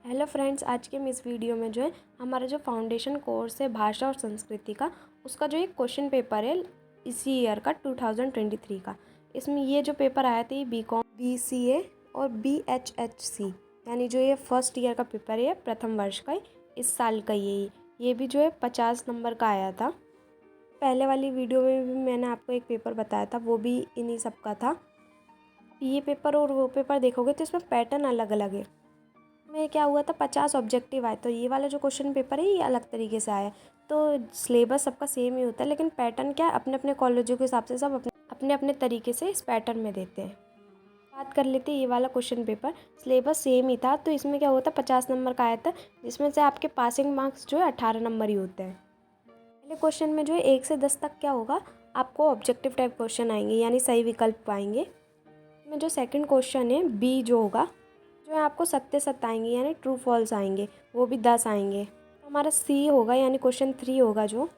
Hello friends, आज के हम इस वीडियो में जो है हमारा जो फाउंडेशन कोर्स है भाषा और संस्कृति का, उसका जो एक क्वेश्चन पेपर है इसी ईयर का 2023 का। इसमें ये जो पेपर आया था ये बीकॉम, बीसीए और बीएचएचसी यानी जो ये फर्स्ट ईयर का पेपर है, प्रथम वर्ष का इस साल का ये भी जो है 50 नंबर का आया था। पहले वाली वीडियो में भी मैंने आपको एक पेपर बताया था, वो भी इन्हीं सब का था। ये पेपर और वो पेपर देखोगे तो इसमें पैटर्न अलग अलग है। में क्या हुआ था, 50 ऑब्जेक्टिव आए, तो ये वाला जो क्वेश्चन पेपर है ये अलग तरीके से आया। तो सिलेबस सबका सेम ही होता है, लेकिन पैटर्न क्या अपने अपने कॉलेजों के हिसाब से सब अपने अपने तरीके से इस पैटर्न में देते हैं। बात कर लेते हैं ये वाला क्वेश्चन पेपर। सिलेबस सेम ही था, तो इसमें क्या होता है 50 नंबर का आया था, जिसमें से आपके पासिंग मार्क्स जो है 18 नंबर ही होते हैं। पहले क्वेश्चन में जो है 1 से 10 तक क्या होगा, आपको ऑब्जेक्टिव टाइप क्वेश्चन आएंगे यानी सही विकल्प आएंगे। में जो सेकंड क्वेश्चन है बी जो होगा, जो है आपको सत्य सत्य आएंगे यानी ट्रू फॉल्स आएंगे, वो भी 10 आएंगे। तो हमारा सी होगा यानी क्वेश्चन 3 होगा, जो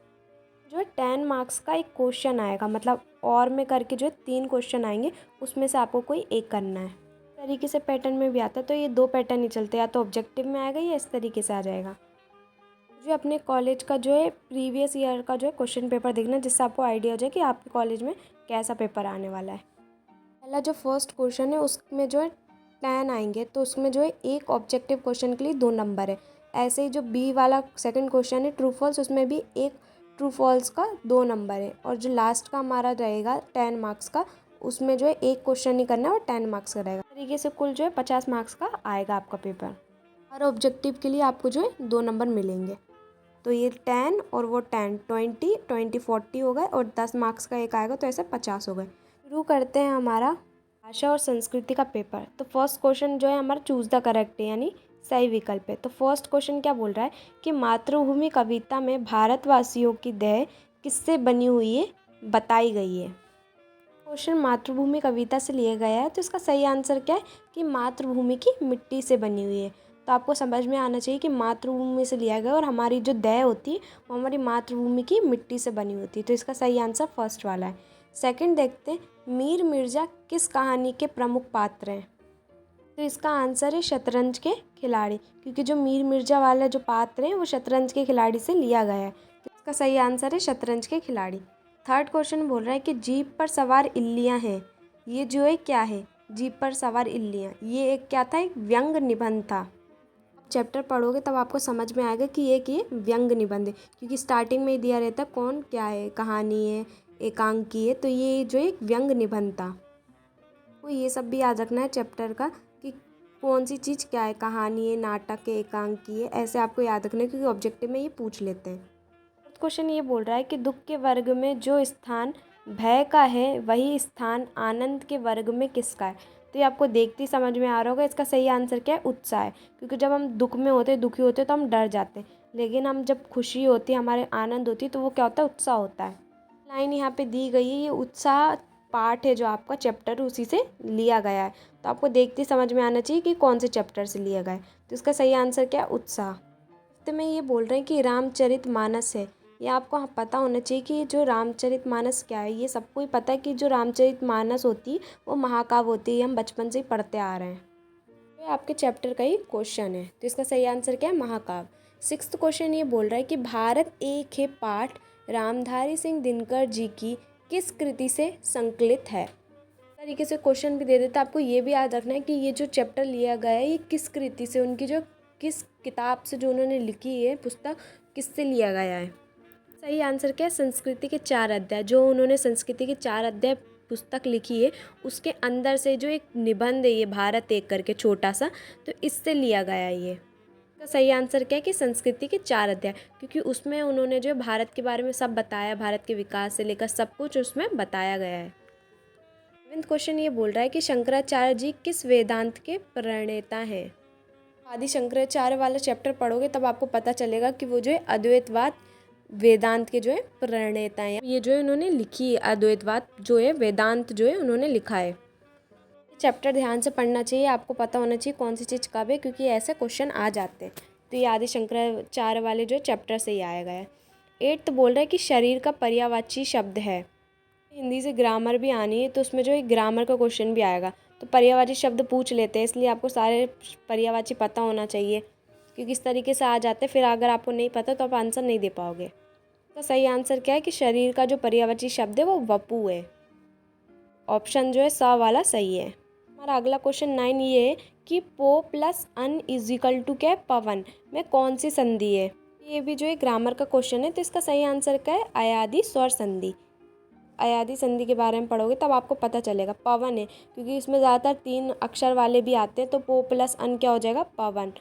है 10 मार्क्स का एक क्वेश्चन आएगा, मतलब और में करके जो है 3 क्वेश्चन आएंगे, उसमें से आपको कोई एक करना है। इस तरीके से पैटर्न में भी आता है, तो ये 2 पैटर्न ही चलते हैं, या तो ऑब्जेक्टिव में आएगा या इस तरीके से आ जाएगा। जो अपने कॉलेज का जो है प्रीवियस ईयर का जो है क्वेश्चन पेपर देखना, जिससे आपको आइडिया हो जाए कि आपके कॉलेज में कैसा पेपर आने वाला है। पहला जो फर्स्ट क्वेश्चन है उसमें जो है 10 आएंगे, तो उसमें जो है एक ऑब्जेक्टिव क्वेश्चन के लिए 2 नंबर है। ऐसे ही जो बी वाला सेकंड क्वेश्चन है ट्रू फॉल्स, उसमें भी एक ट्रू फॉल्स का 2 नंबर है। और जो लास्ट का हमारा रहेगा 10 मार्क्स का, उसमें जो है एक क्वेश्चन ही करना है और 10 मार्क्स का रहेगा। इस तरीके से कुल जो है 50 मार्क्स का आएगा आपका पेपर। हर ऑब्जेक्टिव के लिए आपको जो है 2 नंबर मिलेंगे। तो ये 10 और वो 10 20 40 हो गए, और 10 मार्क्स का एक आएगा, तो ऐसे 50 हो गए। शुरू करते हैं हमारा भाषा और संस्कृति का पेपर। तो फर्स्ट क्वेश्चन जो है हमारा चूज़ द करेक्ट है यानी सही विकल्प है। तो फर्स्ट क्वेश्चन क्या बोल रहा है कि मातृभूमि कविता में भारतवासियों की देह किससे बनी हुई है बताई गई है। क्वेश्चन मातृभूमि कविता से लिया गया है, तो इसका सही आंसर क्या है कि मातृभूमि की मिट्टी से बनी हुई है। तो आपको समझ में आना चाहिए कि मातृभूमि से लिया गया और हमारी जो देह होती है वो हमारी मातृभूमि की मिट्टी से बनी होती है। तो इसका सही आंसर फर्स्ट वाला है। सेकंड देखते हैं, मीर मिर्ज़ा किस कहानी के प्रमुख पात्र हैं। तो इसका आंसर है शतरंज के खिलाड़ी, क्योंकि जो मीर मिर्ज़ा वाला जो पात्र है वो शतरंज के खिलाड़ी से लिया गया है। तो इसका सही आंसर है शतरंज के खिलाड़ी। थर्ड क्वेश्चन बोल रहा है कि जीप पर सवार इल्लियाँ हैं, ये जो है क्या है, जीप पर सवार इल्लियाँ, ये एक क्या था, एक व्यंग निबंध था। आप चैप्टर पढ़ोगे तब आपको समझ में आएगा कि ये व्यंग निबंध है, क्योंकि स्टार्टिंग में ही दिया रहता है कौन क्या है, कहानी है, एकांकी है, तो ये जो एक व्यंग निबंध था। तो ये सब भी याद रखना है चैप्टर का कि कौन सी चीज़ क्या है, कहानी है, नाटक है, एकांकी है, ऐसे आपको याद रखना है, क्योंकि ऑब्जेक्टिव में ये पूछ लेते हैं। क्वेश्चन ये बोल रहा है कि दुख के वर्ग में जो स्थान भय का है वही स्थान आनंद के वर्ग में किसका है। तो ये आपको देखते ही समझ में आ रहा होगा, इसका सही आंसर क्या है, उत्साह है। क्योंकि जब हम दुख में होते हैं, दुखी होते हैं, तो हम डर जाते हैं, लेकिन हम जब खुशी होती है, हमारे आनंद होती है, तो वो क्या होता है, उत्साह होता है। लाइन यहाँ पे दी गई है, ये उत्साह पार्ट है जो आपका चैप्टर उसी से लिया गया है। तो आपको देखते ही समझ में आना चाहिए कि कौन से चैप्टर से लिया गया है। तो इसका सही आंसर क्या है, उत्साह। तो मैं ये बोल रहे हैं कि रामचरितमानस है, ये आपको पता होना चाहिए कि जो रामचरितमानस क्या है। ये सबको ही पता है कि जो रामचरितमानस होती है वो महाकाव्य होती है, हम बचपन से ही पढ़ते आ रहे हैं। ये आपके चैप्टर का ही क्वेश्चन है, तो इसका सही आंसर क्या है, महाकाव्य। सिक्स्थ क्वेश्चन ये बोल रहा है कि भारत एक है पाठ रामधारी सिंह दिनकर जी की किस कृति से संकलित है। तरीके से क्वेश्चन भी दे देता है, आपको ये भी याद रखना है कि ये जो चैप्टर लिया गया है ये किस कृति से, उनकी जो किस किताब से जो उन्होंने लिखी है पुस्तक, किससे लिया गया है। सही आंसर क्या है, संस्कृति के 4 अध्याय, जो उन्होंने संस्कृति के 4 अध्याय पुस्तक लिखी है उसके अंदर से जो एक निबंध है ये भारत एक करके छोटा सा, तो इससे लिया गया है ये। इसका सही आंसर क्या है कि संस्कृति के 4 अध्याय, क्योंकि उसमें उन्होंने जो भारत के बारे में सब बताया, भारत के विकास से लेकर सब कुछ उसमें बताया गया है। सेवेंथ क्वेश्चन ये बोल रहा है कि शंकराचार्य जी किस वेदांत के प्रणेता हैं। आदि शंकराचार्य वाला चैप्टर पढ़ोगे तब आपको पता चलेगा कि वो जो है अद्वैतवाद वेदांत के जो है प्रणेता हैं। ये जो है उन्होंने लिखी है, अद्वैतवाद जो है वेदांत जो है उन्होंने लिखा है। चैप्टर ध्यान से पढ़ना चाहिए, आपको पता होना चाहिए कौन सी चीज़ कब है, क्योंकि ऐसे क्वेश्चन आ जाते हैं। तो ये आदि शंकराचार्य वाले जो चैप्टर से ही आया गया है। 8th बोल रहा है कि शरीर का पर्यायवाची शब्द है। हिंदी से ग्रामर भी आनी है, तो उसमें जो एक ग्रामर का क्वेश्चन भी आएगा, तो पर्यायवाची शब्द पूछ लेते हैं, इसलिए आपको सारे पर्यायवाची पता होना चाहिए। क्योंकि इस तरीके से आ जाते, फिर अगर आपको नहीं पता तो आप आंसर नहीं दे पाओगे। तो सही आंसर क्या है कि शरीर का जो पर्यायवाची शब्द है वो वपु है। ऑप्शन जो है स वाला सही है। हमारा अगला क्वेश्चन 9 ये है कि पो प्लस अन इज इक्वल टू क्या है, पवन में कौन सी संधि है। ये भी जो है ग्रामर का क्वेश्चन है, तो इसका सही आंसर क्या है, अयादि स्वर संधि। अयादि संधि के बारे में पढ़ोगे तब आपको पता चलेगा। पवन है क्योंकि इसमें ज़्यादातर 3 अक्षर वाले भी आते हैं, तो पो प्लस अन क्या हो जाएगा, पवन।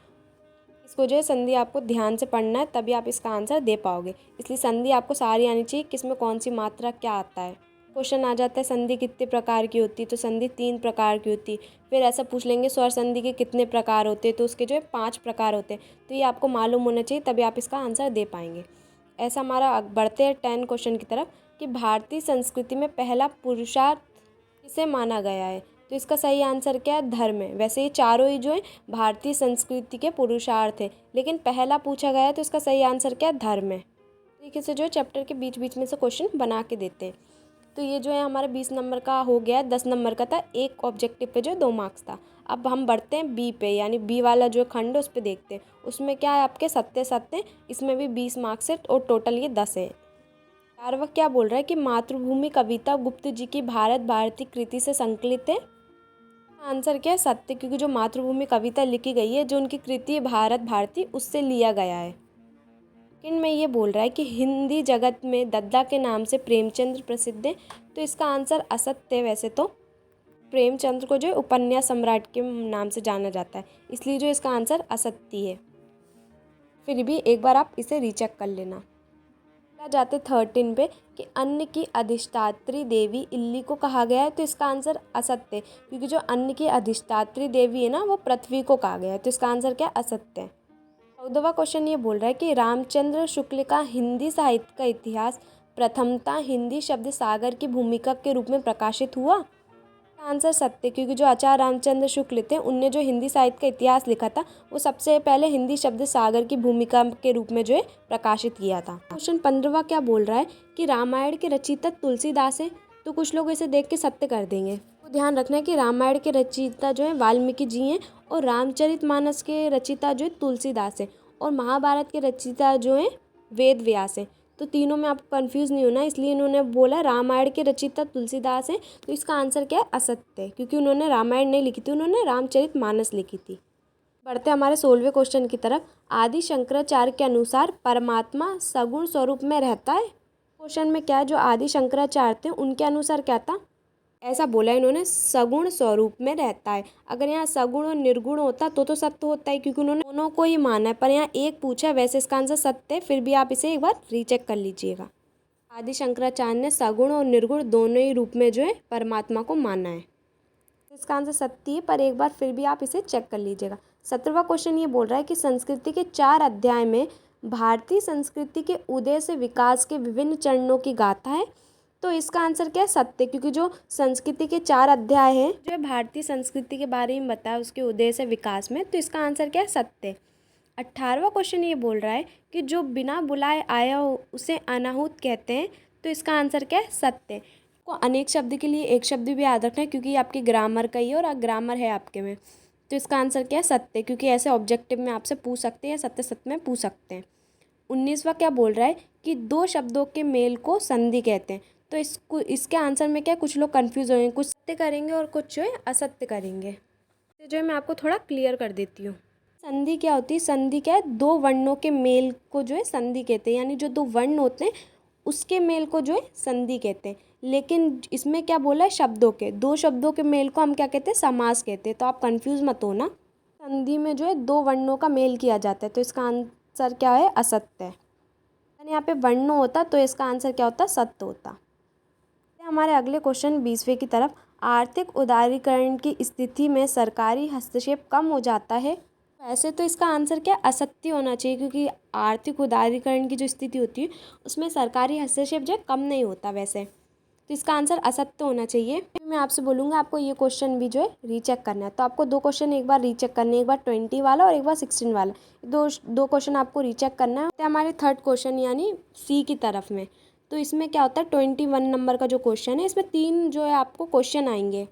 इसको जो है संधि आपको ध्यान से पढ़ना है, तभी आप इसका आंसर दे पाओगे। इसलिए संधि आपको सारी आनी चाहिए, किसमें कौन सी मात्रा क्या आता है। क्वेश्चन आ जाता है संधि कितने प्रकार की होती है, तो संधि 3 प्रकार की होती है। फिर ऐसा पूछ लेंगे स्वर संधि के कितने प्रकार होते हैं, तो उसके जो है 5 प्रकार होते हैं। तो ये आपको मालूम होना चाहिए, तभी आप इसका आंसर दे पाएंगे। ऐसा हमारा बढ़ते हैं 10 क्वेश्चन की तरफ कि भारतीय संस्कृति में पहला पुरुषार्थ किसे माना गया है। तो इसका सही आंसर क्या है, धर्म है। वैसे ये चारों ही जो है भारतीय संस्कृति के पुरुषार्थ है, लेकिन पहला पूछा गया है, तो इसका सही आंसर क्या है, धर्म है। तरीके से जो है चैप्टर के बीच बीच में से क्वेश्चन बना के देते हैं। तो ये जो है हमारा 20 नंबर का हो गया, 10 नंबर का था, एक ऑब्जेक्टिव पे जो 2 मार्क्स था। अब हम बढ़ते हैं बी पे, यानी बी वाला जो खंड है उस पर देखते हैं। उसमें क्या है आपके 7 इसमें भी 20 मार्क्स है और टोटल ये 10 है। 4वां क्या बोल रहा है कि मातृभूमि कविता गुप्त जी की भारत भारती कृति से संकलित है। आंसर क्या है, सत्य, क्योंकि जो मातृभूमि कविता लिखी गई है, जो उनकी कृति है भारत भारती, उससे लिया गया है। लेकिन मैं ये बोल रहा है कि हिंदी जगत में दद्दा के नाम से प्रेमचंद्र प्रसिद्ध है, तो इसका आंसर असत्य है। वैसे तो प्रेमचंद्र को जो है उपन्यास सम्राट के नाम से जाना जाता है, इसलिए जो इसका आंसर असत्य है। फिर भी एक बार आप इसे रीचेक कर लेना। जाते 13 पे कि अन्न की अधिष्ठात्री देवी इल्ली को कहा गया है, तो इसका आंसर असत्य है, क्योंकि जो अन्न की अधिष्ठात्री देवी है ना, वो पृथ्वी को कहा गया है, तो इसका आंसर क्या, असत्य है। 14वां क्वेश्चन ये बोल रहा है कि रामचंद्र शुक्ल का हिंदी साहित्य का इतिहास प्रथमतः हिंदी शब्द सागर की भूमिका के रूप में प्रकाशित हुआ। आंसर सत्य, क्योंकि जो आचार्य रामचंद्र शुक्ल थे, उनने जो हिंदी साहित्य का इतिहास लिखा था, वो सबसे पहले हिंदी शब्द सागर की भूमिका के रूप में जो है प्रकाशित किया था। क्वेश्चन 15वां क्या बोल रहा है कि रामायण के रचयिता तुलसीदास है, तो कुछ लोग इसे देख के सत्य कर देंगे। तो ध्यान रखना है कि रामायण के रचयिता जो है वाल्मीकि जी हैं, और रामचरितमानस के रचयिता जो है तुलसीदास है, और महाभारत के रचयिता जो है वेद व्यास है। तो तीनों में आपको कंफ्यूज नहीं होना, इसलिए इन्होंने बोला रामायण के रचयिता तुलसीदास हैं, तो इसका आंसर क्या है, असत्य है, क्योंकि उन्होंने रामायण नहीं लिखी थी, उन्होंने रामचरितमानस लिखी थी। बढ़ते हमारे 16वें क्वेश्चन की तरफ। आदि शंकराचार्य के अनुसार परमात्मा सगुण स्वरूप में रहता है। क्वेश्चन में क्या है, जो आदि शंकराचार्य थे उनके अनुसार क्या था, ऐसा बोला इन्होंने सगुण स्वरूप में रहता है। अगर यहाँ सगुण और निर्गुण होता तो सत्य होता है, क्योंकि उन्होंने दोनों को ही माना है, पर यहाँ एक पूछा है, वैसे इसका आंसर सत्य है। फिर भी आप इसे एक बार रीचेक कर लीजिएगा। आदि शंकराचार्य ने सगुण और निर्गुण दोनों ही रूप में जो है परमात्मा को माना है, इसका आंसर सत्य है, पर एक बार फिर भी आप इसे चेक कर लीजिएगा। 17वां क्वेश्चन ये बोल रहा है कि संस्कृति के 4 अध्याय में भारतीय संस्कृति के उदय से विकास के विभिन्न चरणों की गाथा है, तो इसका आंसर क्या है, सत्य, क्योंकि जो संस्कृति के 4 अध्याय हैं जो है भारतीय संस्कृति के बारे में बताया उसके उदय से विकास में, तो इसका आंसर क्या है, सत्य। 18वां क्वेश्चन ये बोल रहा है कि जो बिना बुलाए आया हो उसे अनाहुत कहते हैं, तो इसका आंसर क्या है, सत्य। को अनेक शब्द के लिए एक शब्द भी याद रखना है, क्योंकि ये आपकी ग्रामर का ही है और ग्रामर है आपके में, तो इसका आंसर क्या है, सत्य, क्योंकि ऐसे ऑब्जेक्टिव में आपसे पूछ सकते हैं या सत्य सत्य में पूछ सकते हैं। 19वां क्या बोल रहा है कि 2 शब्दों के मेल को संधि कहते हैं, तो इसके आंसर में क्या, कुछ लोग कंफ्यूज होंगे, कुछ सत्य करेंगे और कुछ जो है असत्य करेंगे। तो जो है मैं आपको थोड़ा क्लियर कर देती हूँ। संधि क्या होती है, संधि क्या है, 2 वर्णों के मेल को जो है संधि कहते हैं, यानी जो 2 वर्ण होते हैं उसके मेल को जो है संधि कहते हैं। लेकिन इसमें क्या बोला है, शब्दों के 2 शब्दों के मेल को हम क्या कहते हैं, समास कहते हैं। तो आप कंफ्यूज मत होना, संधि में जो है 2 वर्णों का मेल किया जाता है, तो इसका आंसर क्या है, असत्य है। यानी यहाँ पे वर्ण होता तो इसका आंसर क्या होता, सत्य होता। हमारे अगले क्वेश्चन 20वें की तरफ। आर्थिक उदारीकरण की स्थिति में सरकारी हस्तक्षेप कम हो जाता है। वैसे तो इसका आंसर क्या, असत्य होना चाहिए, क्योंकि आर्थिक उदारीकरण की जो स्थिति होती है उसमें सरकारी हस्तक्षेप जो है कम नहीं होता वैसे, तो इसका आंसर असत्य होना चाहिए। मैं आपसे बोलूँगा आपको ये क्वेश्चन भी जो है रीचेक करना है, तो आपको 2 क्वेश्चन एक बार रीचेक करने हैं, एक बार 20 वाला और एक बार 16 वाला, दो क्वेश्चन आपको रीचेक करना है। हमारे 3rd क्वेश्चन यानी सी की तरफ में, तो इसमें क्या होता है 21 नंबर का जो क्वेश्चन है, इसमें 3 जो है आपको क्वेश्चन आएंगे,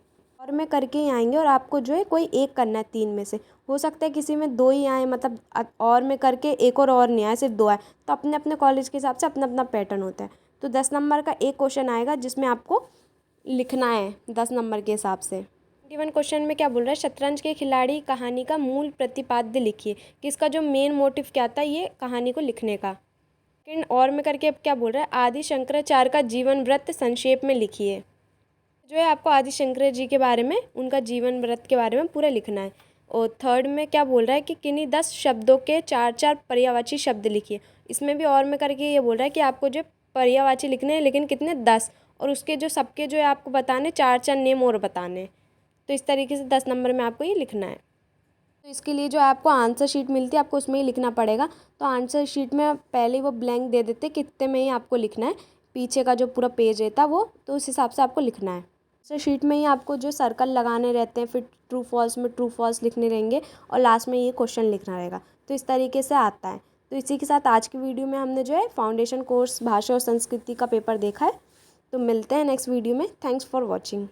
और में करके ही आएंगे और आपको जो है कोई एक करना है 3 में से। हो सकता है किसी में 2 ही आए, मतलब और में करके एक और नहीं आए, सिर्फ 2 आए, तो अपने अपने कॉलेज के हिसाब से अपना अपना पैटर्न होता है। तो 10 नंबर का एक क्वेश्चन आएगा जिसमें आपको लिखना है 10 नंबर के हिसाब से। 21 क्वेश्चन में क्या बोल रहा है, शतरंज के खिलाड़ी कहानी का मूल प्रतिपाद्य लिखिए, कि इसका जो मेन मोटिव क्या था ये कहानी को लिखने का। सेकंड और में करके अब क्या बोल रहा है, आदि शंकराचार्य का जीवन वृत्त संक्षेप में लिखिए। जो है आपको आदि शंकर जी के बारे में, उनका जीवन वृत्त के बारे में पूरा लिखना है। और थर्ड में क्या बोल रहा है कि किन्हीं 10 शब्दों के 4-4 पर्यायवाची शब्द लिखिए। इसमें भी और में करके ये बोल रहा है कि आपको जो पर्यायवाची लिखने हैं, लेकिन कितने 10, और उसके जो सबके जो है आपको बताने 4-4 नेम और बताने। तो इस तरीके से 10 नंबर में आपको ये लिखना है। तो इसके लिए जो आपको आंसर शीट मिलती है आपको उसमें ही लिखना पड़ेगा। तो आंसर शीट में पहले ही वो ब्लैंक दे देते कितने में ही आपको लिखना है, पीछे का जो पूरा पेज रहता वो, तो उस हिसाब से आपको लिखना है। आंसर शीट में ही आपको जो सर्कल लगाने रहते हैं, फिर ट्रू फॉल्स में ट्रू फॉल्स लिखने रहेंगे और लास्ट में ये क्वेश्चन लिखना रहेगा। तो इस तरीके से आता है। तो इसी के साथ आज की वीडियो में हमने जो है फाउंडेशन कोर्स भाषा और संस्कृति का पेपर देखा है। तो मिलते हैं नेक्स्ट वीडियो में। Thanks for watching.